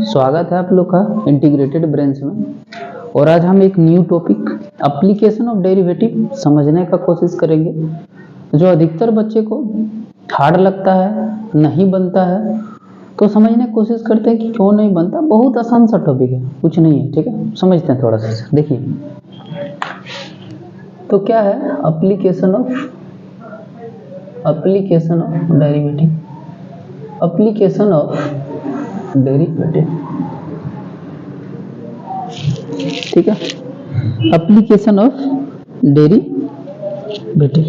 स्वागत है आप लोग का इंटीग्रेटेड ब्रेन्स में। और आज हम एक new topic application of derivative समझने का कोशिश करेंगे, जो अधिकतर बच्चे को हार्ड लगता है, नहीं बनता है। तो समझने की कोशिश करते हैं कि क्यों नहीं बनता। बहुत आसान सा टॉपिक है, कुछ नहीं है, ठीक है। समझते हैं थोड़ा सा। देखिए तो क्या है application of derivative. Application of derivative, ठीक है। Application of derivative,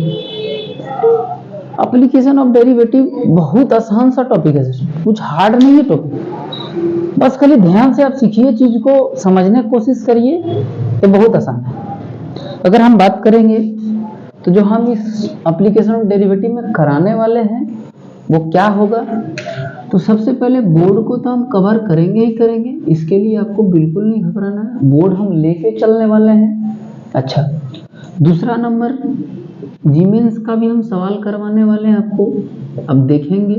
application of derivative बहुत आसान सा टॉपिक है सर, कुछ हार्ड नहीं है टॉपिक। बस खाली ध्यान से आप सीखिए, चीज को समझने की कोशिश करिए, तो बहुत आसान है। अगर हम बात करेंगे तो जो हम इस एप्लीकेशन ऑफ डेरिवेटिव में कराने वाले हैं वो क्या होगा, तो सबसे पहले बोर्ड को तो हम कवर करेंगे ही करेंगे। इसके लिए आपको बिल्कुल नहीं घबराना है, बोर्ड हम लेके चलने वाले हैं। अच्छा, दूसरा नंबर जीमेंस का भी हम सवाल करवाने वाले हैं आपको, अब देखेंगे।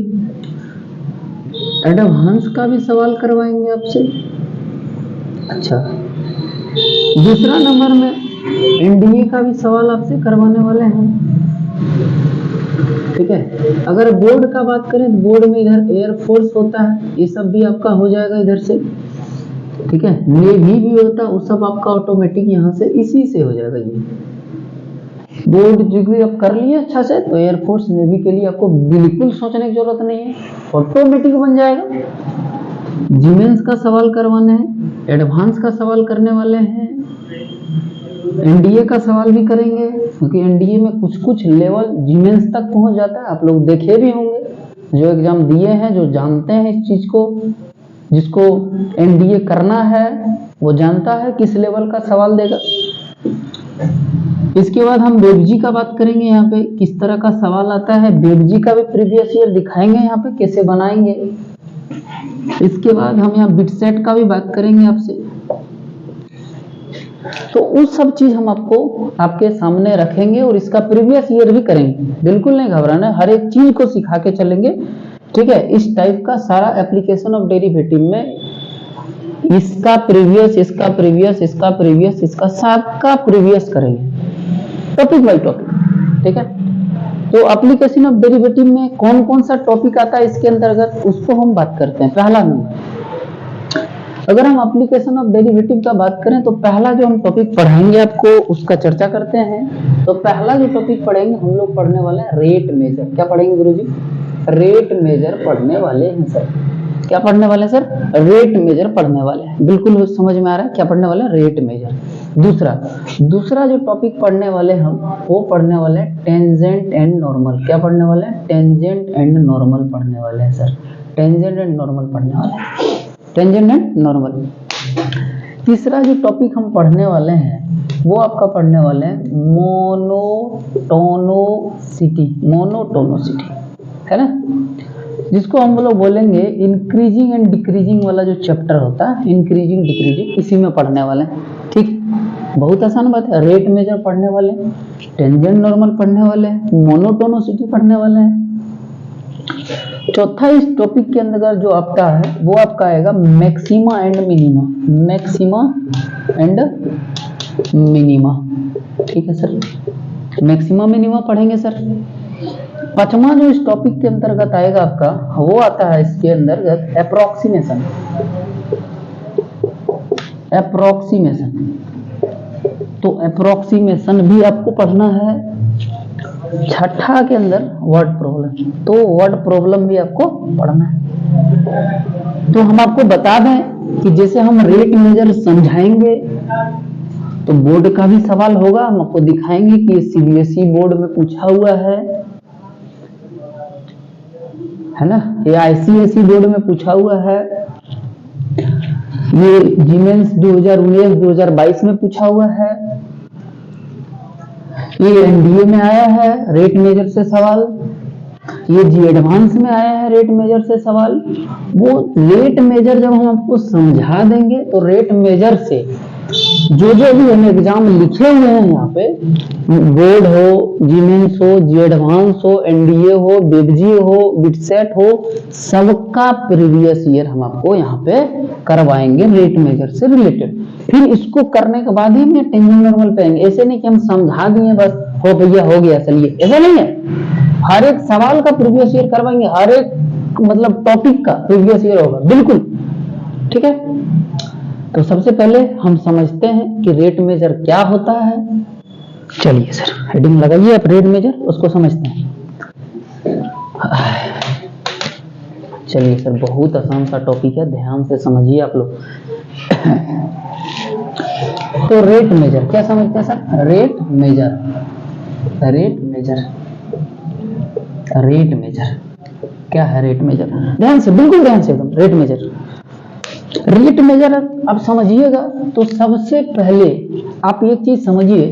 एडवांस का भी सवाल करवाएंगे आपसे। अच्छा, दूसरा नंबर में एनडीए का भी सवाल आपसे करवाने वाले हैं, ठीक है। अगर बोर्ड का बात करें तो बोर्ड में इधर एयरफोर्स होता है, ये सब भी आपका हो जाएगा इधर से, ठीक है। नेवी भी होता है, वो सब आपका ऑटोमेटिक यहाँ से इसी से हो जाएगा। ये बोर्ड डिग्री आप कर लिए अच्छा से, तो एयरफोर्स नेवी के लिए आपको बिल्कुल सोचने की जरूरत नहीं है, ऑटोमेटिक बन जाएगा। जीमेंस का सवाल करवाने हैं, एडवांस का सवाल करने वाले हैं, एनडीए का सवाल भी करेंगे, क्योंकि एनडीए में कुछ कुछ लेवल जीमेंस तक पहुंच जाता है। आप लोग देखे भी होंगे, जो एग्जाम दिए हैं, जो जानते हैं इस चीज को, जिसको एनडीए करना है वो जानता है किस लेवल का सवाल देगा। इसके बाद हम बेबजी का बात करेंगे, यहाँ पे किस तरह का सवाल आता है। बेबजी का भी प्रीवियस ईयर दिखाएंगे यहाँ पे कैसे बनाएंगे। इसके बाद हम यहाँ बिटसेट का भी बात करेंगे आपसे। तो उस सब चीज हम आपको आपके सामने रखेंगे और इसका प्रीवियस ईयर भी करेंगे। बिल्कुल नहीं घबराना, हर एक चीज को सिखा के चलेंगे, ठीक है। इस टाइप का सारा एप्लीकेशन ऑफ डेरिवेटिव में इसका प्रीवियस, इसका प्रीवियस, इसका प्रीवियस, इसका सबका प्रीवियस करेंगे, टॉपिक बाय टॉपिक, ठीक है। तो एप्लीकेशन ऑफ डेरिवेटिव में कौन कौन सा टॉपिक आता है इसके अंतर्गत, उसको हम बात करते हैं। पहला नंबर, अगर हम एप्लीकेशन ऑफ डेरिवेटिव का बात करें तो पहला जो हम टॉपिक पढ़ाएंगे आपको उसका चर्चा करते हैं। तो पहला जो टॉपिक पढ़ेंगे हम लोग पढ़ने वाले हैं रेट मेजर। क्या पढ़ेंगे गुरुजी? रेट मेजर पढ़ने वाले हैं सर। क्या पढ़ने वाले हैं सर? रेट मेजर पढ़ने वाले हैं। बिल्कुल समझ में आ रहा है क्या पढ़ने वाले हैं? Rate measure. दूसरा जो टॉपिक पढ़ने वाले हम वो पढ़ने वाले हैं टेंजेंट एंड नॉर्मल। क्या पढ़ने वाले हैं? टेंजेंट एंड नॉर्मल पढ़ने वाले हैं सर। टेंजेंट एंड नॉर्मल पढ़ने वाले हैं, टेंजेंट एंड नॉर्मल। तीसरा जो टॉपिक हम पढ़ने वाले हैं वो आपका पढ़ने वाले हैं मोनोटोनोसिटी, है ना, जिसको हम लोग बोलेंगे इंक्रीजिंग एंड डिक्रीजिंग वाला जो चैप्टर होता है, इंक्रीजिंग डिक्रीजिंग, इसी में पढ़ने वाले हैं, ठीक। बहुत आसान बात है। रेट मेजर पढ़ने वाले हैं, टेंजेंट नॉर्मल पढ़ने वाले हैं, मोनोटोनोसिटी पढ़ने वाले हैं। चौथा इस टॉपिक के अंदर जो आपका है वो आपका आएगा maxima and minima. Maxima and minima, ठीक है सर। मैक्सिमा मिनिमा पढ़ेंगे सर। पांचवा जो इस टॉपिक के अंतर्गत आएगा आपका वो आता है इसके अंतर्गत एप्रोक्सीमेशन। तो एप्रोक्सीमेशन भी आपको पढ़ना है। छठा के अंदर वर्ड प्रॉब्लम, तो वर्ड प्रॉब्लम भी आपको पढ़ना है। तो हम आपको बता दें कि जैसे हम रेट मेजर समझाएंगे तो बोर्ड का भी सवाल होगा। हम आपको दिखाएंगे कि ये सीबीएसई बोर्ड में पूछा हुआ है ना, ये आईसीएसई बोर्ड में पूछा हुआ है, ये जीमेंस 2019-2022 में पूछा हुआ है, ये एनडीए में आया है रेट मेजर से सवाल, ये जी एडवांस में आया है रेट मेजर से सवाल। वो रेट मेजर जब हम आपको समझा देंगे तो रेट मेजर से जो जो भी हम एग्जाम लिखे हुए हैं यहाँ पे, बोर्ड हो, जीमेंस हो, जी एडवांस हो, एनडीए हो, बिटजी हो, बिटसेट हो, सबका प्रीवियस ईयर हम आपको यहाँ पे करवाएंगे रेट मेजर से रिलेटेड। फिर इसको करने के बाद ही हम टेंजेंट नॉर्मल पे आएंगे। ऐसे नहीं कि हम समझा दिए बस हो भैया हो गया चलिए, ऐसा नहीं है। हर एक सवाल का प्रीवियस ईयर करवाएंगे, हर एक मतलब टॉपिक का प्रीवियस ईयर होगा बिल्कुल, ठीक है। तो सबसे पहले हम समझते हैं कि रेट मेजर क्या होता है। चलिए सर हेडिंग लगाइए आप, रेट मेजर उसको समझते हैं। चलिए सर बहुत आसान सा टॉपिक है, ध्यान से समझिए आप लोग। तो रेट मेजर क्या समझते हैं sir? Rate measure, rate measure, rate measure क्या है? रेट मेजर ध्यान से, बिल्कुल ध्यान से एकदम। रेट मेजर, रेट मेजर आप समझिएगा तो सबसे पहले आप एक चीज समझिए,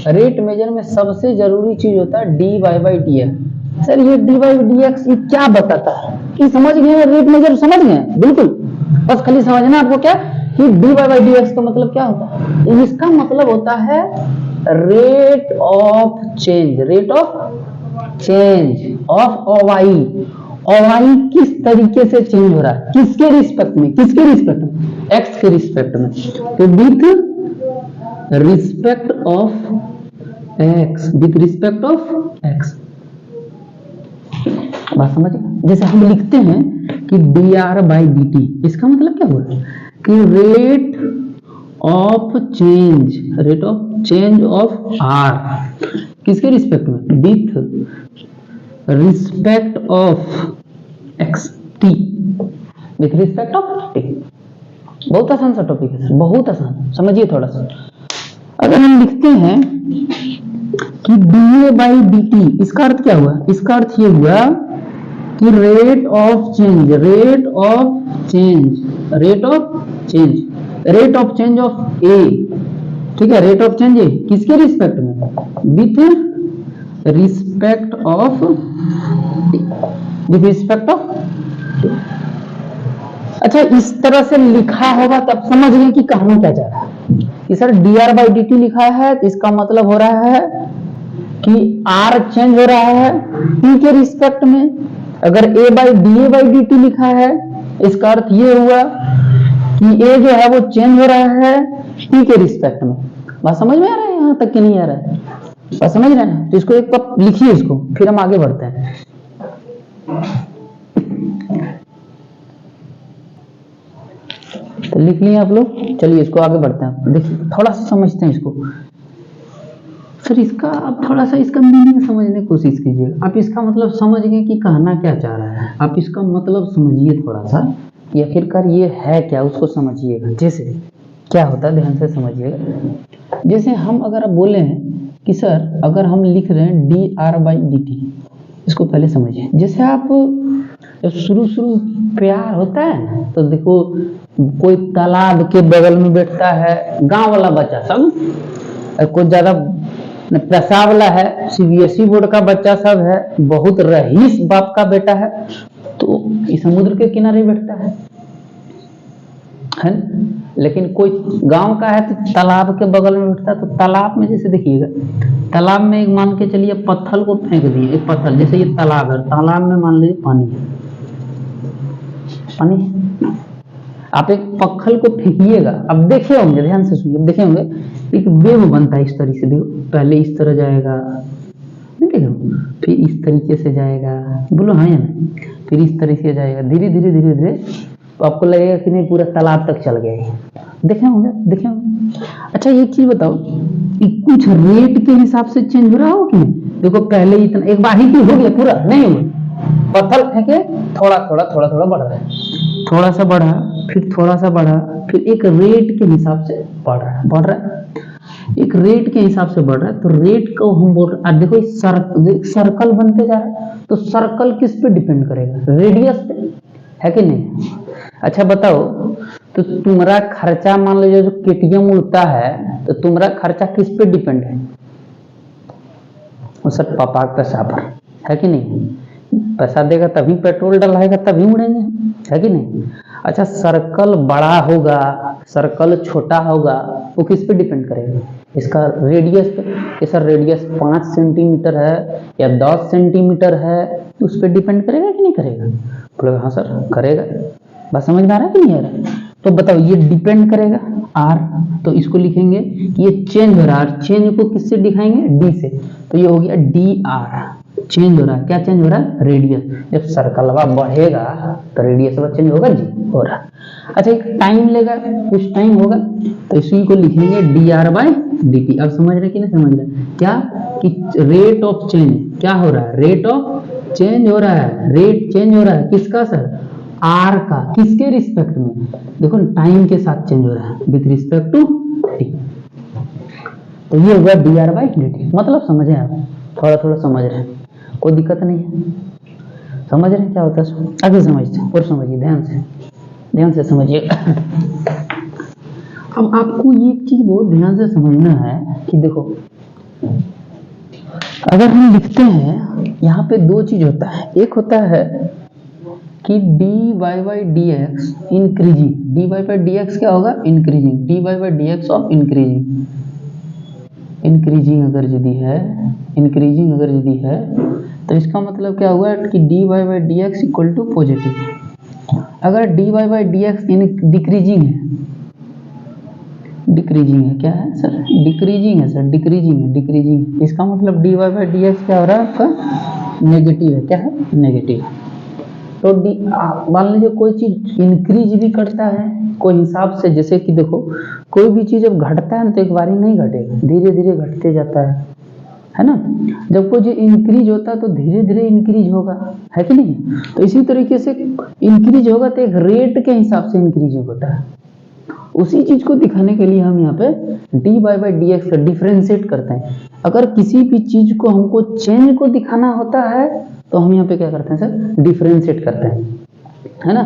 रेट मेजर में सबसे जरूरी चीज होता है D Y by D X. Sir ये डी वाई डी एक्स ये क्या बताता है? कि समझ गए रेट मेजर? समझ गए बिल्कुल, बस खाली समझना आपको क्या कि D Y by D X का मतलब क्या होता है। इसका मतलब होता है rate of change, rate of change of Y. Y किस तरीके से चेंज हो रहा है, किसके रिस्पेक्ट में? किसके रिस्पेक्ट में? एक्स के रिस्पेक्ट में। तो with respect of X, with respect of X. बात समझिए, जैसे हम लिखते हैं कि D R by D T, इसका मतलब क्या हुआ कि rate of change, rate of change of R किसके रिस्पेक्ट में? With respect of X T, with respect of T. बहुत आसान सा टॉपिक है सर, बहुत आसान, समझिए थोड़ा सा। अगर हम लिखते हैं कि D A by D T, इसका अर्थ क्या हुआ? इसका अर्थ ये हुआ कि rate of change, rate of change, rate of change, rate of change of A, ठीक है। रेट ऑफ चेंज ए किसके रिस्पेक्ट में? With respect of, with respect of. अच्छा इस तरह से लिखा होगा तब समझ गए कि कहना क्या चाह रहा है कि sir D R by D T लिखा है तो इसका मतलब हो रहा है कि आर चेंज हो रहा है टी के रिस्पेक्ट में। अगर ए बाई डी टी लिखा है इसका अर्थ ये हुआ कि ए जो है वो चेंज हो रहा है टी के रिस्पेक्ट में। बात समझ में आ रहा है यहाँ तक कि नहीं आ रहा है? बात समझ रहे हैं? तो इसको एक बार लिखिए इसको, फिर हम आगे बढ़ते हैं। तो लिख लिए आप लोग, चलिए इसको आगे बढ़ते हैं। देखिए थोड़ा सा समझते हैं इसको। सर इसका आप थोड़ा सा इसका मीनिंग समझने की कोशिश कीजिएगा। आप इसका मतलब समझ गए कि कहना क्या चाह रहा है, आप इसका मतलब समझिए थोड़ा सा कि आखिरकार ये है क्या, उसको समझिएगा। जैसे क्या होता है ध्यान से समझिएगा। जैसे हम अगर आप बोले हैं कि सर अगर हम लिख रहे हैं D R by D T, इसको पहले समझिए। जैसे आप जब शुरू प्यार होता है ना, तो देखो कोई तालाब के बगल में बैठता है, गांव वाला बच्चा सब, कोई ज्यादा पैसा वाला है, सीबीएसई बोर्ड का बच्चा सब है, बहुत रईस बाप का बेटा है, तो इस समुद्र के किनारे बैठता है। लेकिन कोई गांव का है तो तालाब के बगल में बैठता है। तो तालाब में जैसे देखिएगा, तालाब में एक मान के चलिए पत्थर को फेंक दिए, एक पत्थर, जैसे ये तालाब है, तालाब में मान लीजिए पानी है, पानी है, आप एक पत्थर को फेंकिएगा। अब देखे होंगे, ध्यान से सुनिए, देखे होंगे एक वेव बनता है इस तरह से। देखो पहले इस तरह जाएगा, नहीं देखो, फिर इस तरीके से जाएगा, बोलो हाँ या नहीं, फिर इस तरह से जाएगा, धीरे धीरे धीरे धीरे, तो आपको लगेगा कि नहीं पूरा तालाब तक चल गया। देखे होंगे, देखे होंगे। अच्छा एक चीज बताओ कि कुछ रेट के हिसाब से चेंज हो रहा हो कि नहीं? देखो पहले इतना, एक बार ही हो गया पूरा नहीं हुआ, पत्थर फेंके, थोड़ा थोड़ा थोड़ा थोड़ा बढ़ रहा है, थोड़ा सा बढ़ा, फिर थोड़ा सा बढ़ा, फिर एक रेट के हिसाब से बढ़ रहा है, बढ़ रहा है, एक रेट के हिसाब से बढ़ रहा है। तो रेट को हम बोल रहे हैं, देखो सर्कल बनते जा रहा है, तो सर्कल किस पे डिपेंड करेगा? रेडियस पे, है कि नहीं? अच्छा बताओ, तो तुम्हारा खर्चा मान लीजिए जो केटीएम उड़ता है, तो तुम्हारा खर्चा किस पे डिपेंड है? वो सब पापा का पैसा पर, है कि नहीं? पैसा देगा तभी पेट्रोल डलाएगा, तभी उड़ेंगे, है कि नहीं? अच्छा सर्कल बड़ा होगा, सर्कल छोटा होगा, वो किस पे डिपेंड करेगा, इसका रेडियस पे, कि सर रेडियस 5 सेंटीमीटर है या 10 सेंटीमीटर है, तो उस पर डिपेंड करेगा कि नहीं करेगा? बोले हाँ सर करेगा। बात समझ में आ रहा है कि नहीं आ रहा है? तो बताओ ये डिपेंड करेगा आर, तो इसको लिखेंगे कि ये चेंज हो रहा है, चेंज को किससे दिखाएंगे, डी से, तो ये हो गया डी आर, चेंज हो रहा है, क्या चेंज हो रहा है, रेडियस। जब सर्कलवा बढ़ेगा तो रेडियस चेंज होगा जी, हो रहा है। अच्छा एक टाइम लेगा, कुछ टाइम होगा, तो इसी को लिखेंगे D R by D T. अब समझ रहे कि नहीं समझ रहे, क्या कि रेट ऑफ चेंज क्या हो रहा है, रेट ऑफ चेंज हो रहा है, रेट चेंज हो रहा है किसका सर, आर का, किसके रिस्पेक्ट में, देखो टाइम के साथ चेंज हो रहा है विथ रिस्पेक्ट टू टी, तो ये हुआ D R by D T. मतलब समझे आप, थोड़ा थोड़ा समझ रहे हैं, कोई दिक्कत नहीं है, समझ रहे हैं क्या होता है, आगे समझते हैं और समझिए ध्यान से समझिए। अब आपको ये चीज बहुत ध्यान से समझना है कि देखो अगर हम लिखते हैं यहाँ पे दो चीज होता है, एक होता है कि D Y by D X increasing, D Y by D X क्या होगा, increasing, D Y by D X of increasing, increasing अगर यदि है तो इसका मतलब क्या हुआ कि D Y by D X equal to positive. अगर D Y by D X decreasing है, क्या है सर, डिक्रीजिंग है सर, डिक्रीजिंग, इसका मतलब D Y by D X क्या हो रहा है आपका, नेगेटिव है, क्या है, नेगेटिव। तो मान लीजिए कोई चीज इंक्रीज भी करता है कोई हिसाब से, जैसे कि देखो कोई भी चीज जब घटता है ना तो एक बार ही नहीं घटेगा, धीरे धीरे घटते जाता है ना। जब कोई चीज इंक्रीज होता है तो धीरे धीरे इंक्रीज होगा, है कि नहीं। तो इसी तरीके से इंक्रीज होगा तो एक रेट के हिसाब से इंक्रीज होता है। उसी चीज को दिखाने के लिए हम यहाँ पे D Y by D X का डिफरेंशिएट करते हैं। अगर किसी भी चीज को हमको चेंज को दिखाना होता है तो हम यहाँ पे क्या करते हैं सर, डिफरेंशिएट करते हैं, है ना।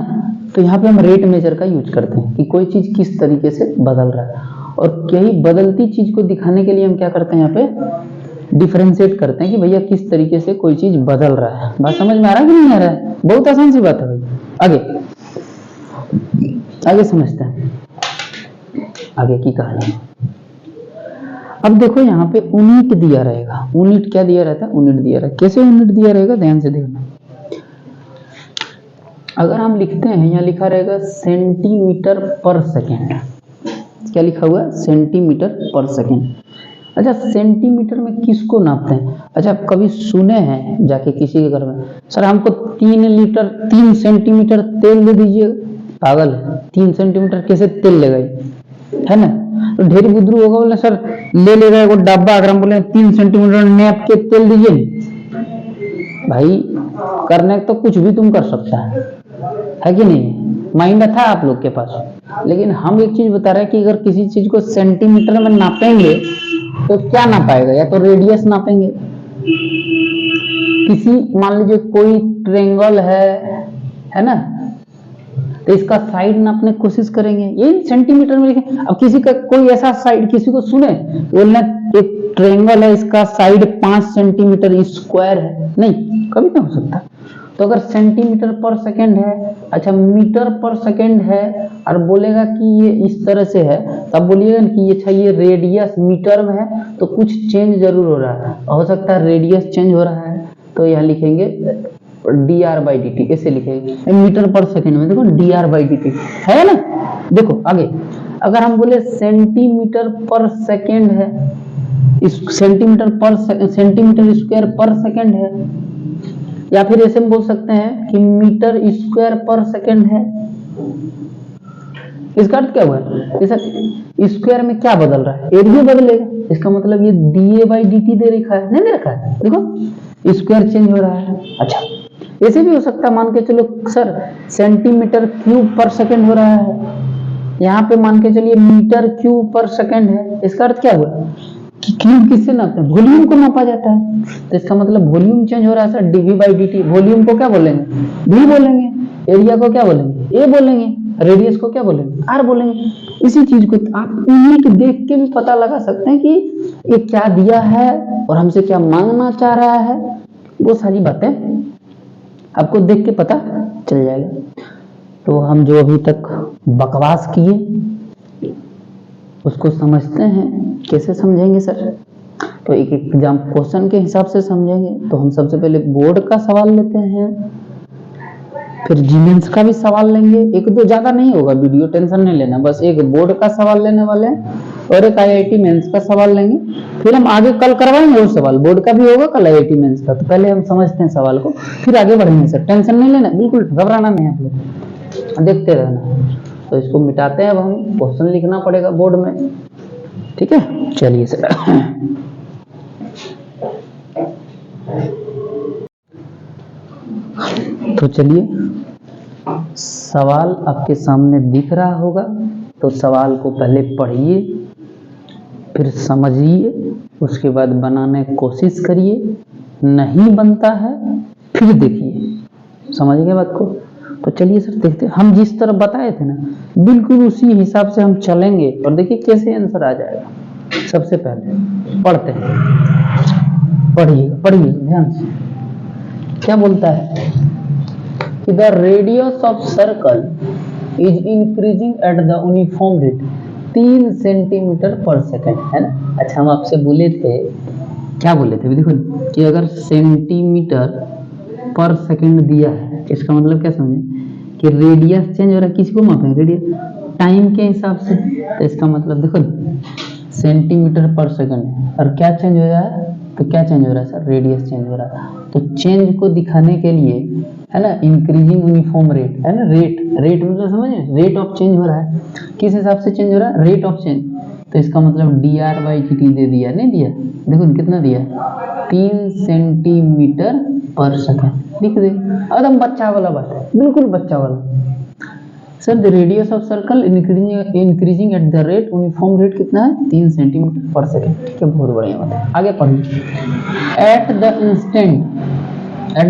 तो यहाँ पे हम रेट मेजर का यूज करते हैं कि कोई चीज किस तरीके से बदल रहा है, और यही बदलती चीज को दिखाने के लिए हम क्या करते हैं, यहाँ पे डिफरेंशिएट करते हैं कि भैया किस तरीके से कोई चीज बदल रहा है। बात समझ में आ रहा है कि नहीं आ रहा है, बहुत आसान सी बात है भाई। आगे समझते हैं आगे की कहानी। अब देखो यहाँ पे यूनिट दिया रहेगा, यूनिट क्या दिया रहता है, यूनिट दिया रहेगा। कैसे यूनिट दिया रहेगा, ध्यान से देखना। अगर हम लिखते हैं, यहाँ लिखा रहेगा सेंटीमीटर पर सेकेंड, क्या लिखा हुआ है, सेंटीमीटर पर सेकेंड। अच्छा सेंटीमीटर में किसको नापते हैं, अच्छा आप कभी सुने हैं जाके किसी के घर में, सर हमको 3 सेंटीमीटर तेल दे दीजिए, पागल है, 3 सेंटीमीटर कैसे तेल लेगा, है ना। तो ढेर बुद्धरू होगा, बोले सर ले लेगा वो डब्बा, अगर हम बोले 3 सेंटीमीटर नाप के तेल दीजिए, भाई करने तो कुछ भी तुम कर सकता है कि नहीं, माइंड था आप लोग के पास। लेकिन हम एक चीज बता रहे हैं कि अगर किसी चीज को सेंटीमीटर में नापेंगे तो क्या नापाएगा, या तो रेडियस नापेंगे, किसी मान लीजिए कोई ट्रायंगल है ना, तो इसका साइड नापने की कोशिश करेंगे, ये सेंटीमीटर में लिखें। अब किसी का कोई ऐसा साइड किसी को सुने बोलना एक ट्रायंगल है, इसका साइड 5 सेंटीमीटर स्क्वायर है, नहीं कभी नहीं हो सकता। तो अगर सेंटीमीटर पर सेकेंड है, अच्छा मीटर पर सेकेंड है, और बोलेगा कि ये इस तरह से है, तब बोलिएगा कि ये अच्छा ये रेडियस मीटर में है तो कुछ चेंज जरूर हो रहा है, हो सकता है रेडियस चेंज हो रहा है। तो यहाँ लिखेंगे D R by D T, कैसे लिखेंगे, मीटर पर सेकेंड में देखो D R by D T है ना। देखो आगे अगर हम बोले सेंटीमीटर पर सेकेंड है, सेंटीमीटर स्क्वायर पर सेकेंड है, या फिर ऐसे बोल सकते हैं कि मीटर स्क्वायर पर सेकेंड है। इसका अर्थ क्या हुआ, जैसा स्क्वायर में क्या बदल रहा है, एरिया बदलेगा, इसका मतलब ये D A by D T दे रखा है, नहीं दे रखा है, देखो स्क्वायर चेंज हो रहा है। अच्छा ऐसे भी हो सकता है, मान के चलो सर सेंटीमीटर क्यूब पर सेकेंड हो रहा है, यहाँ पे मान के चलिए मीटर क्यूब पर सेकेंड है। इसका अर्थ क्या हुआ कि क्यूब किससे नापते हैं, वॉल्यूम को नापा जाता है, तो इसका मतलब वॉल्यूम चेंज हो रहा है sir, DV by D T. Volume को क्या बोलेंगे, वी बोलेंगे, एरिया को क्या बोलेंगे, ए बोलेंगे, रेडियस को क्या बोलेंगे, आर बोलेंगे। इसी चीज को आप यूनिट देख के भी पता लगा सकते हैं कि ये क्या दिया है और हमसे क्या मांगना चाह रहा है, वो सारी बातें आपको देख के पता चल जाएगा। तो हम जो अभी तक बकवास किए उसको समझते हैं। कैसे समझेंगे सर? तो एक एग्जाम क्वेश्चन के हिसाब से समझेंगे। तो हम सबसे पहले बोर्ड का सवाल लेते हैं, फिर जीमेंस का भी सवाल लेंगे। एक दो ज्यादा नहीं होगा वीडियो, टेंशन नहीं लेना, बस एक बोर्ड का सवाल लेने वाले हैं और एक आईआईटी मेंस का सवाल लेंगे। फिर हम आगे कल करवाएंगे वो सवाल, बोर्ड का भी होगा कल आईआईटी मेंस का। तो पहले हम समझते हैं सवाल को, फिर आगे बढ़ेंगे सर। टेंशन नहीं लेना, बिल्कुल घबराना नहीं आप लोग, देखते रहना। तो इसको मिटाते हैं। अब हम क्वेश्चन लिखना पड़ेगा बोर्ड में, ठीक है। चलिए सर, तो चलिए, सवाल आपके सामने दिख रहा होगा। तो सवाल को पहले पढ़िए, फिर समझिए, उसके बाद बनाने की कोशिश करिए। नहीं बनता है फिर देखिए। समझ गए बात को? तो चलिए सर देखते हैं। हम जिस तरह बताए थे ना, बिल्कुल उसी हिसाब से हम चलेंगे और देखिए कैसे आंसर आ जाएगा। सबसे पहले पढ़ते हैं, पढ़िए ध्यान से। क्या बोलता है कि the radius of circle is increasing at the uniform rate 3 centimetre पर सेकेंड, है ना। अच्छा, हम आपसे बोले थे, क्या बोले थे देखो, कि अगर सेंटीमीटर पर सेकेंड दिया है, इसका मतलब क्या समझे कि रेडियस चेंज हो रहा है। किसको मापें? रेडियस टाइम के हिसाब से। तो इसका मतलब देखो सेंटीमीटर पर सेकेंड है और क्या चेंज हो रहा है? तो क्या चेंज हो रहा है सर? रेडियस चेंज हो रहा है। तो चेंज को दिखाने के लिए, है ना, इंक्रीजिंग यूनिफॉर्म रेट, है ना। रेट मतलब समझे, रेट ऑफ चेंज हो रहा है। किस हिसाब से चेंज हो रहा है? Rate of change. तो इसका मतलब dr/dt दे दिया, नहीं दिया? देखो कितना दिया, 3 सेंटीमीटर पर सेकेंड लिख दे। एकदम बच्चा वाला बात है, बिल्कुल बच्चा वाला। Sir the radius of circle increasing at the rate uniform rate कितना है? 3 सेंटीमीटर पर सेकेंड। ठीक है, बहुत बढ़िया बात है। आगे पढ़िए। Eight the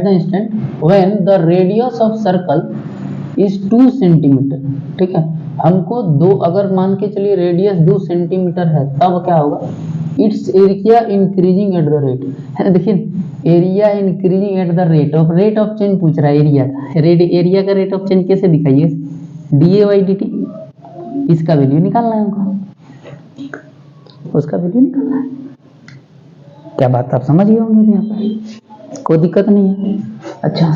instant when the radius of circle is 2 centimetre, ठीक है। हमको दो, अगर मान के चलिए रेडियस 2 सेंटीमीटर है, तब क्या होगा? It's area increasing at the rate, है ना। देखिए area increasing at the rate of change पूछ रहा है। एरिया का रेट ऑफ चेंज कैसे दिखाइए? dA/dt। इसका वैल्यू निकालना है हमको, उसका वैल्यू निकालना है। क्या बात आप समझ गए होंगे यहाँ पर, कोई दिक्कत नहीं है। अच्छा,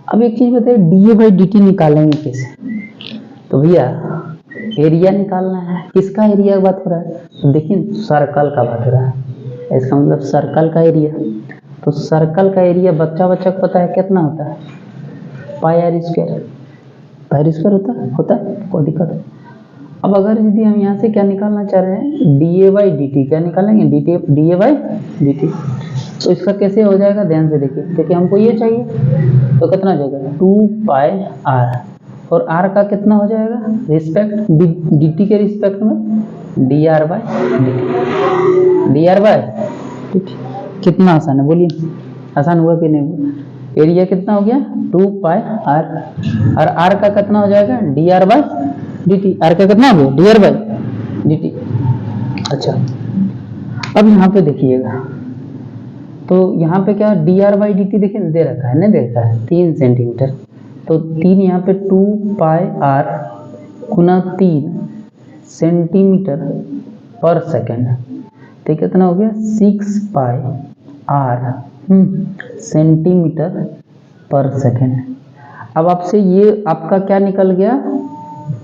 अब एक चीज बताइए, dA/dt निकालेंगे कैसे? तो भैया एरिया निकालना है। किसका एरिया की बात हो रहा है? तो देखिए सर्कल का बात हो रहा है। इसका मतलब सर्कल का एरिया। तो सर्कल का एरिया बच्चा को पता है कितना होता है? πr²। होता है, कोई दिक्कत है। अब अगर यदि हम यहाँ से क्या निकालना चाह रहे हैं? dA/dt। क्या निकालेंगे? dA/dt। तो इसका कैसे हो जाएगा? ध्यान से देखिए, क्योंकि हमको ये चाहिए। तो कितना हो जाएगा? 2πr, और r का कितना हो जाएगा? रिस्पेक्ट dt के रिस्पेक्ट में dr/dt। कितना आसान है, बोलिए आसान हुआ कि नहीं? एरिया कितना हो गया? 2πr, और r का कितना हो जाएगा? dr/dt। r का कितना हो गया? dr/dt। अच्छा, अब यहाँ पे देखिएगा, तो यहाँ पे क्या dr/dt देखिए दे रखा है, नहीं दे रखा है? 3 सेंटीमीटर। तो 3 यहाँ पे 2πr गुना 3 सेंटीमीटर पर सेकेंड, तो कितना हो गया? 6πr सेंटीमीटर पर सेकेंड। अब आपसे ये आपका क्या निकल गया?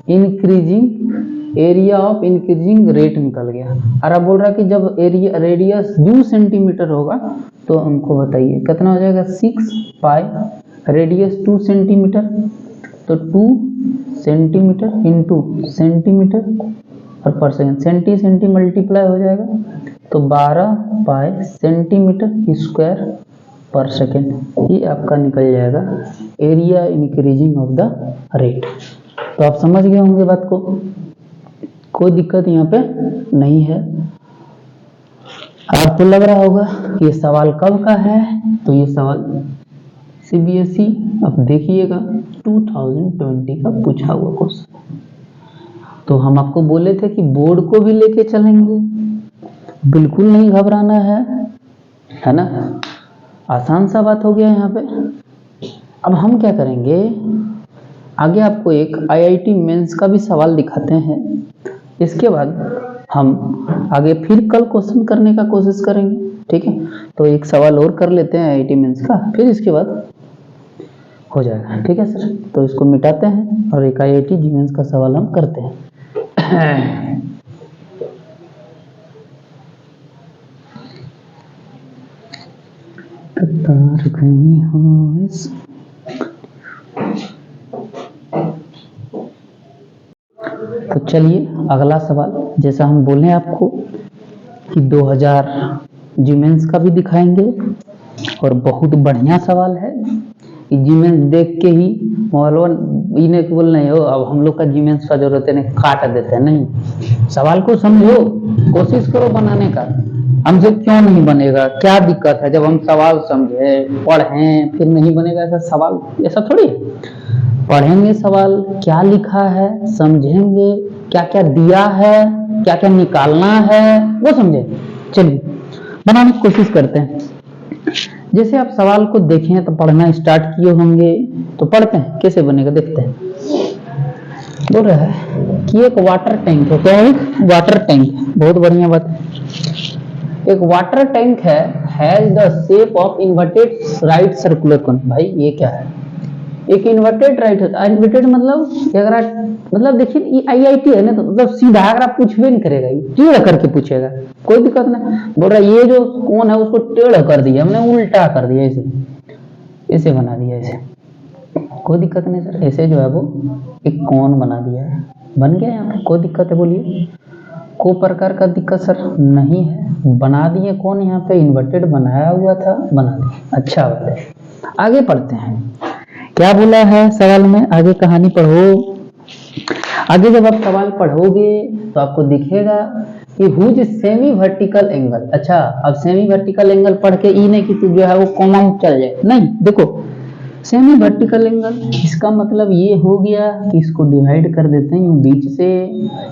Increasing area of increasing rate निकल गया। और अब बोल रहा कि जब एरिया रेडियस 2 सेंटीमीटर होगा तो हमको बताइए कितना हो जाएगा? 6π रेडियस 2 सेंटीमीटर, तो 2 सेंटीमीटर इंटू सेंटीमीटर और पर सेकेंड, सेंटी मल्टीप्लाई हो जाएगा, तो 12π सेंटीमीटर स्क्वायर पर सेकेंड। ये आपका निकल जाएगा area increasing of the rate. तो आप समझ गए होंगे बात को, कोई दिक्कत यहाँ पे नहीं है। आपको लग रहा होगा ये सवाल कब का है? तो ये सवाल CBSE, अब देखिएगा 2020 का पूछा हुआ क्वेश्चन। तो हम आपको बोले थे कि बोर्ड को भी लेके चलेंगे, बिल्कुल नहीं घबराना है ना। आसान सा बात हो गया यहाँ पे। अब हम क्या करेंगे, आगे आपको एक IIT मेंस का भी सवाल दिखाते हैं। इसके बाद हम आगे फिर कल क्वेश्चन करने का कोशिश करेंगे। ठीक है, तो एक सवाल और कर लेते हैं आईआईटी मेंस का, फिर इसके बाद हो जाएगा। ठीक है सर, तो इसको मिटाते हैं और एक आईआईटी जी मेंस का सवाल हम करते हैं। तार गई हो इस तो चलिए अगला सवाल, जैसा हम बोले आपको कि 2000 जीमेंस का भी दिखाएंगे और बहुत बढ़िया सवाल है। जीमेंस देख के ही मोबाइल इन्हें बोल नहीं हो अब हम लोग का जीमेंस का जरूरत है नहीं, काट देते हैं। नहीं, सवाल को समझो, कोशिश करो बनाने का। हमसे क्यों नहीं बनेगा, क्या दिक्कत है? जब हम सवाल समझे पढ़ें फिर नहीं बनेगा ऐसा सवाल, ऐसा थोड़ी है। पढ़ेंगे सवाल क्या लिखा है, समझेंगे क्या क्या दिया है, क्या क्या निकालना है, वो समझे। चलिए बनाने की कोशिश करते हैं। जैसे आप सवाल को देखें तो पढ़ना स्टार्ट किए होंगे, तो पढ़ते हैं कैसे बनेगा, देखते हैं। बोल रहा है कि एक वाटर टैंक है। क्या है? Water tank. बहुत बढ़िया बात है। एक वाटर टैंक है, has the shape of inverted right circular cone. भाई ये क्या है? एक इन्वर्टेड राइट होता है। इन्वर्टेड मतलब अगर मतलब देखिए ये आईआईटी है ना, तो मतलब सीधा अगर आप पूछबे नहीं करेगा, ये टेढ़ करके पूछेगा, कोई दिक्कत नहीं। बोल रहा है ये जो कोन है उसको टेढ़ कर दिया हमने, उल्टा कर दिया, ऐसे ऐसे बना दिया, ऐसे कोई दिक्कत नहीं सर। ऐसे जो है वो एक कोन बना दिया है, बन गया यहाँ पे, कोई दिक्कत है? बोलिए, को प्रकार का दिक्कत सर नहीं है, बना दिए कौन यहाँ पे, इन्वर्टेड बनाया हुआ था, बना दिया। अच्छा बात है, आगे पढ़ते हैं। क्या बोला है सवाल में, आगे कहानी पढ़ो। आगे जब आप सवाल पढ़ोगे तो आपको दिखेगा कि हुज सेमी वर्टिकल एंगल। अच्छा, अब सेमी वर्टिकल एंगल पढ़ के ई नहीं कि तू जो है वो कॉमा में चल जाए, नहीं। देखो सेमी वर्टिकल एंगल, इसका मतलब ये हो गया कि इसको डिवाइड कर देते हैं यूं बीच से।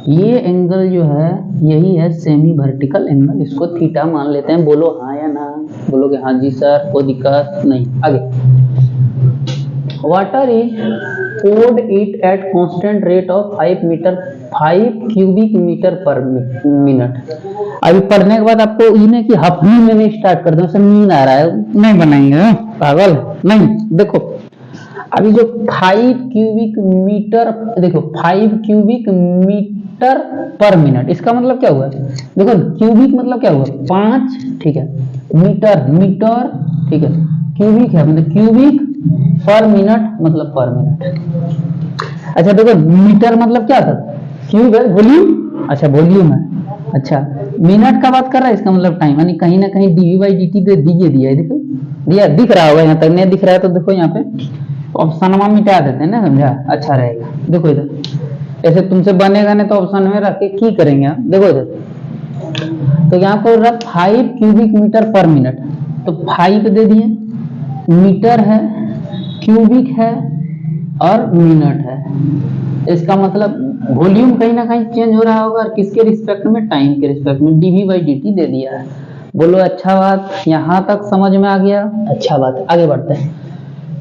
ये एंगल जो है यही है सेमी वर्टिकल एंगल, इसको थीटा मान लेते हैं। बोलो हाँ या ना, बोलोगे हाँ जी सर, कोई दिक्कत नहीं। आगे, water is poured it at constant rate of 5 cubic meter per minute। अभी पढ़ने के बाद आपको इन्हें कि हफनी में नहीं स्टार्ट कर दो, सर नींद आ रहा है, नहीं बनाएंगे पागल, नहीं। देखो अभी जो 5 क्यूबिक मीटर, देखो 5 क्यूबिक मीटर पर मिनट, इसका मतलब क्या हुआ? देखो क्यूबिक मतलब क्या हुआ? 5, ठीक है, मीटर, मीटर, ठीक है, क्यूबिक है मतलब क्यूबिक, पर मिनट मतलब पर मिनट। अच्छा देखो मीटर मतलब क्या था? क्यूब है, वॉल्यूम। अच्छा वॉल्यूम है। अच्छा मिनट का बात कर रहा है, इसका मतलब टाइम, यानी कहीं ना कहीं डीवी बाई डी टी दे दिया है। देखो दिया, दिख रहा होगा यहाँ तक, नहीं दिख रहा है तो देखो यहाँ पे ऑप्शन में मिटा देते हैं ना, समझा? अच्छा रहेगा। देखो इधर, ऐसे तुमसे बनेगा नहीं तो ऑप्शन में रख के की करेंगे आप। देखो इधर, तो यहाँ पर रहा 5 क्यूबिक मीटर पर मिनट, तो 5 दे दिए, मीटर है, क्यूबिक है और मिनट है। इसका मतलब वॉल्यूम कहीं ना कहीं चेंज हो रहा होगा, और किसके रिस्पेक्ट में? टाइम के रिस्पेक्ट में, डीवी बाई डी दे दिया है। बोलो अच्छा बात, यहाँ तक समझ में आ गया? अच्छा बात, आगे बढ़ते हैं।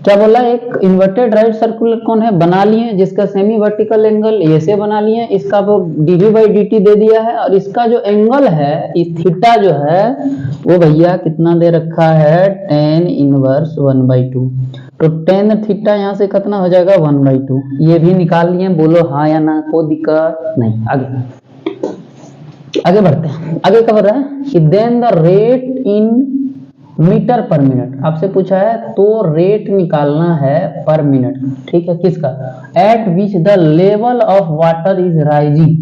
क्या बोला? एक इन्वर्टेड राइट सर्कुलर कोन है, बना लिए, जिसका सेमी वर्टिकल एंगल ऐसे बना लिए, इसका वो डीवी बाई डी दे दिया है, और इसका जो एंगल है, इस थीटा जो है वो भैया कितना दे रखा है? tan inverse 1/2। तो tan थीटा यहाँ से कितना हो जाएगा? 1/2। ये भी निकाल लिए। बोलो हाँ या ना, कोई दिक्कत नहीं। आगे बढ़ते हैं। आगे क्या बोल रहा है कि then the rate in metre per minute. आपसे पूछा है तो रेट निकालना है पर मिनट, ठीक है, किसका? Eight which the level of water is rising.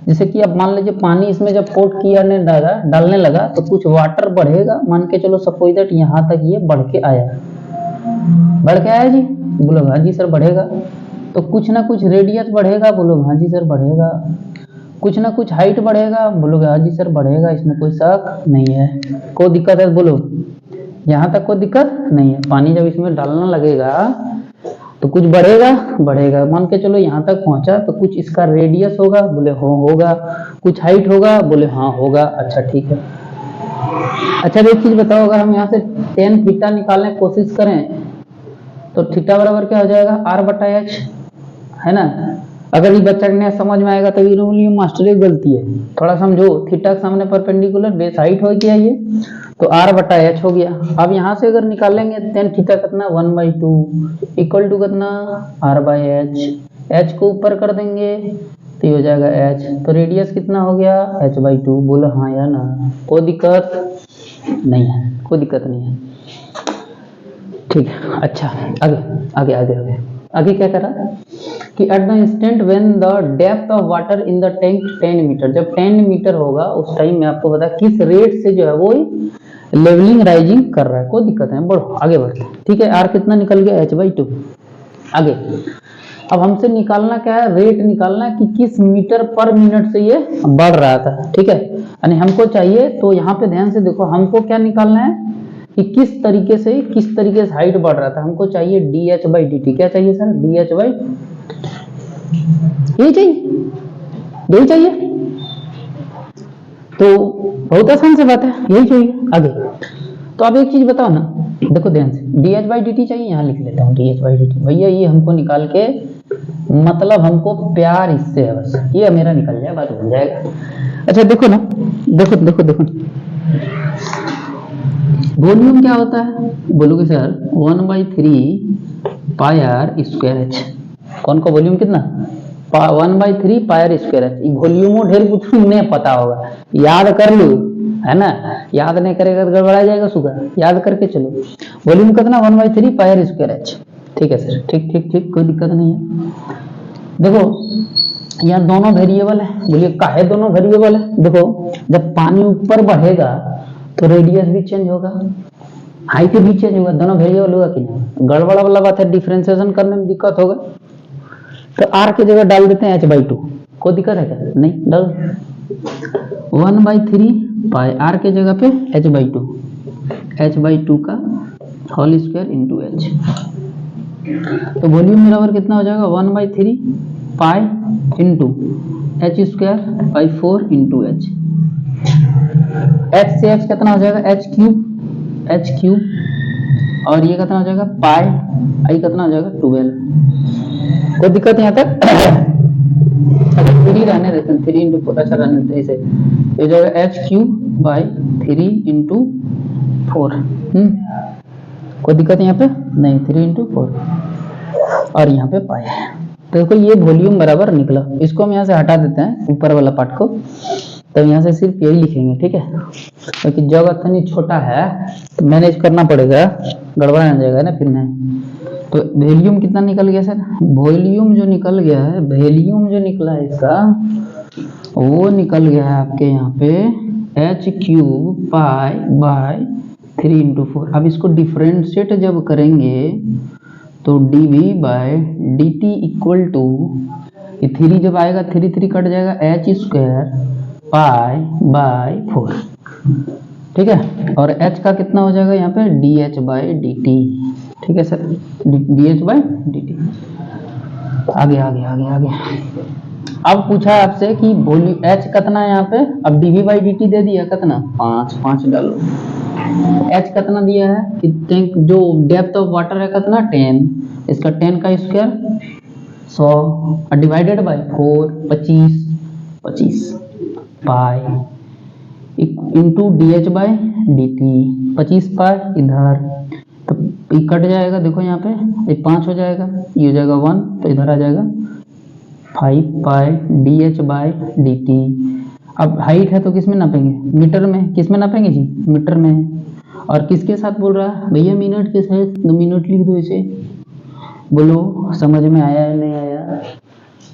जैसे कि अब मान लीजिए पानी इसमें जब पोर्ट किया ने डालने लगा तो कुछ वाटर बढ़ेगा, मान के चलो सपोज दैट यहाँ तक ये बढ़ के आया, बढ़ के आया जी? बोलो हाँ जी सर बढ़ेगा। तो कुछ ना कुछ रेडियस बढ़ेगा, बोलो हाँ जी सर बढ़ेगा। कुछ ना कुछ हाइट बढ़ेगा, बोलोगे हाँ जी सर बढ़ेगा, इसमें कोई शक नहीं है। कोई दिक्कत है? बोलो यहाँ तक कोई दिक्कत नहीं है। पानी जब इसमें डालना लगेगा तो कुछ बढ़ेगा, बढ़ेगा, मान के चलो यहाँ तक पहुंचा तो कुछ इसका रेडियस होगा, बोले हाँ होगा। कुछ हाइट होगा, बोले हाँ होगा। अच्छा ठीक है। अच्छा एक चीज बताओ, अगर हम यहाँ से tan थीटा निकालने की कोशिश करें तो थीटा बराबर क्या हो जाएगा? r/h, है ना? अगर ये बच्चा ने समझ में आएगा तभी वॉल्यूम मास्टर एक गलती है, थोड़ा समझो। थीटा के सामने परपेंडिकुलर बेस हाइट हो गया ये, तो r बटा h हो गया। अब यहाँ से अगर निकालेंगे टेन थीटा कितना 1/2 इक्वल टू कितना r/h, h को ऊपर कर देंगे तो ये हो जाएगा h, तो रेडियस कितना हो गया h/2। बोलो हाँ या ना, कोई दिक्कत नहीं है, कोई दिक्कत नहीं है, ठीक है। अच्छा आगे आगे आगे आगे आगे क्या करा कि at the instant when the depth of water in the tank 10 metre, जब 10 मीटर होगा उस टाइम में आपको पता किस रेट से जो है वो लेवलिंग राइजिंग कर रहा है। कोई दिक्कत नहीं, बढ़ो आगे बढ़ते, ठीक है। आर कितना निकल गया h/2। आगे अब हमसे निकालना क्या है, रेट निकालना है कि किस मीटर पर मिनट से ये बढ़ रहा था, ठीक है। यानी हमको चाहिए, तो यहाँ पे ध्यान से देखो, हमको क्या निकालना है कि किस तरीके से हाइट बढ़ रहा था। हमको चाहिए dh/dt। क्या चाहिए सर, यही चाहिए। तो बहुत आसान सी बात है, यही चाहिए। आगे तो अब एक चीज बताओ ना, देखो ध्यान से, dh/dt चाहिए, यहाँ लिख लेता हूँ dh/dt। भैया ये हमको निकाल के, मतलब हमको प्यार इससे है बस, ये मेरा निकल जाए बात बन जाएगा। अच्छा देखो ना, देखो वॉल्यूम क्या होता है, बोलोगे sir 1/3 pi R square H. कौन का वॉल्यूम कितना 1/3 pi R square H. Volume ढेर कुछ नहीं पता होगा, याद कर लो, है ना। याद नहीं करेगा तो गड़बड़ा जाएगा सुगा, याद करके चलो। वॉल्यूम कितना 1/3 पाई आर स्क्वायर एच, ठीक है सर, ठीक, कोई दिक्कत नहीं है। देखो यहाँ दोनों वेरिएबल है, बोलिए काहे दोनों वेरिएबल है। देखो जब पानी ऊपर बढ़ेगा तो रेडियस भी चेंज होगा, हाइट भी चेंज होगा, दोनों वेरिएबल होगा कि नहीं। गड़बड़ा वाला बात है, डिफरेंशिएशन करने में दिक्कत होगा, तो r की जगह डाल देते हैं h/2। कोई दिक्कत है क्या, नहीं डाल 1/3 पाई r के जगह पे h/2 का होल स्क्वायर इंटू h। तो वॉल्यूम बराबर कितना हो जाएगा 1/3 pi into h square by 4 into h। h से h कितना हो जाएगा h क्यूब, और ये कितना हो जाएगा पाई, आई कितना हो जाएगा 12। कोई दिक्कत यहाँ तक 3 रहने देते हैं, 3 इंटू 4 अच्छा रहने देते हैं, इसे ये जो है h क्यूब बाई 3 इंटू 4। कोई दिक्कत यहाँ पे नहीं, 3 इंटू 4 और यहाँ पे पाई है। तो देखो ये वॉल्यूम बराबर निकला, इसको हम यहाँ से हटा देते हैं ऊपर वाला पार्ट को, तब यहाँ से सिर्फ यही लिखेंगे, ठीक है। क्योंकि जगह इतनी छोटा है तो मैनेज करना पड़ेगा, गड़बड़ा नहीं जाएगा ना फिर नहीं। तो वॉल्यूम कितना निकल गया सर, वॉल्यूम जो निकल गया है, वॉल्यूम जो निकला है इसका, वो निकल गया है आपके यहाँ पे h cube pi by 3 into 4। अब इसको डिफरेंशिएट जब करेंगे तो dv by dt equal to, 3 जब आएगा 3 कट जाएगा, h स्क्वायर पाई बाई 4, ठीक है। और h का कितना हो जाएगा यहाँ पे dh/dt, ठीक है सर, dh/dt। आगे अब पूछा है आपसे कि वॉल्यूम h कितना है यहाँ पे, अब dv/dt दे दिया कितना 5 डालो। h कितना दिया है कि टैंक जो डेप्थ ऑफ वाटर है कितना 10, इसका 10 का स्क्वायर 100 और divided by 4 25 pi into dh/dt। 25 पाई इधर तो ये कट जाएगा, देखो यहाँ पे ये 5 हो जाएगा, ये हो जाएगा 1, तो इधर आ जाएगा 5 पाई dh/dt। अब हाइट है तो किस में नापेंगे, मीटर में। किस में नापेंगे जी, मीटर में। और किसके साथ बोल रहा है भैया, मिनट के साथ, तो मिनट लिख दो इसे। बोलो समझ में आया या नहीं आया।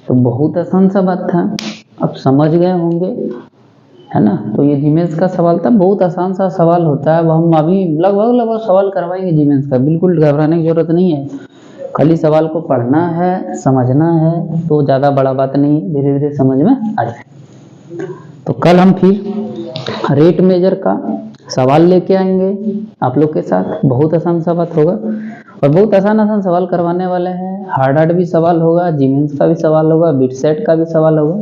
तो बहुत आसान सा बात था, अब समझ गए होंगे, है ना। तो ये जीमेंस का सवाल था, बहुत आसान सा सवाल होता है। अब हम अभी लगभग सवाल करवाएंगे जीमेंस का, बिल्कुल घबराने की जरूरत नहीं है। खाली सवाल को पढ़ना है, समझना है, तो ज़्यादा बड़ा बात नहीं है, धीरे धीरे समझ में आ जाए। तो कल हम फिर रेट मेजर का सवाल लेके आएंगे आप लोग के साथ। बहुत आसान सा बात होगा और बहुत आसान सवाल करवाने वाले हैं। हार्ड भी सवाल होगा, जीमेंस का भी सवाल होगा, बिटसेट का भी सवाल होगा।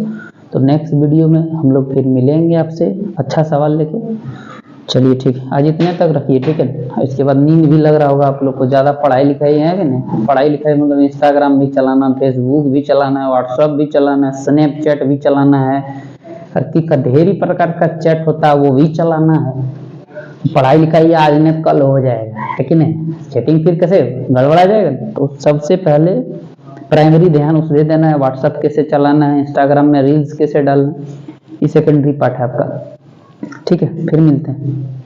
तो नेक्स्ट वीडियो में हम लोग फिर मिलेंगे आपसे अच्छा सवाल लेके। चलिए ठीक है, आज इतने तक रखिए, ठीक है। इसके बाद नींद भी लग रहा होगा आप लोग को, ज़्यादा पढ़ाई लिखाई है कि नहीं? पढ़ाई लिखाई मतलब इंस्टाग्राम भी चलाना, फेसबुक भी चलाना है, व्हाट्सअप भी चलाना है, स्नैपचैट भी चलाना है, हर की का ढेरी प्रकार का चैट होता है वो भी चलाना है। पढ़ाई लिखाई आज नहीं कल हो जाएगा, है कि नहीं? चैटिंग फिर कैसे गड़बड़ा जाएगा? तो सबसे पहले प्राइमरी ध्यान उस दे देना है, व्हाट्सअप कैसे चलाना है, इंस्टाग्राम में रील्स कैसे डालना, ये सेकेंडरी पार्ट है आपका, ठीक है। फिर मिलते हैं।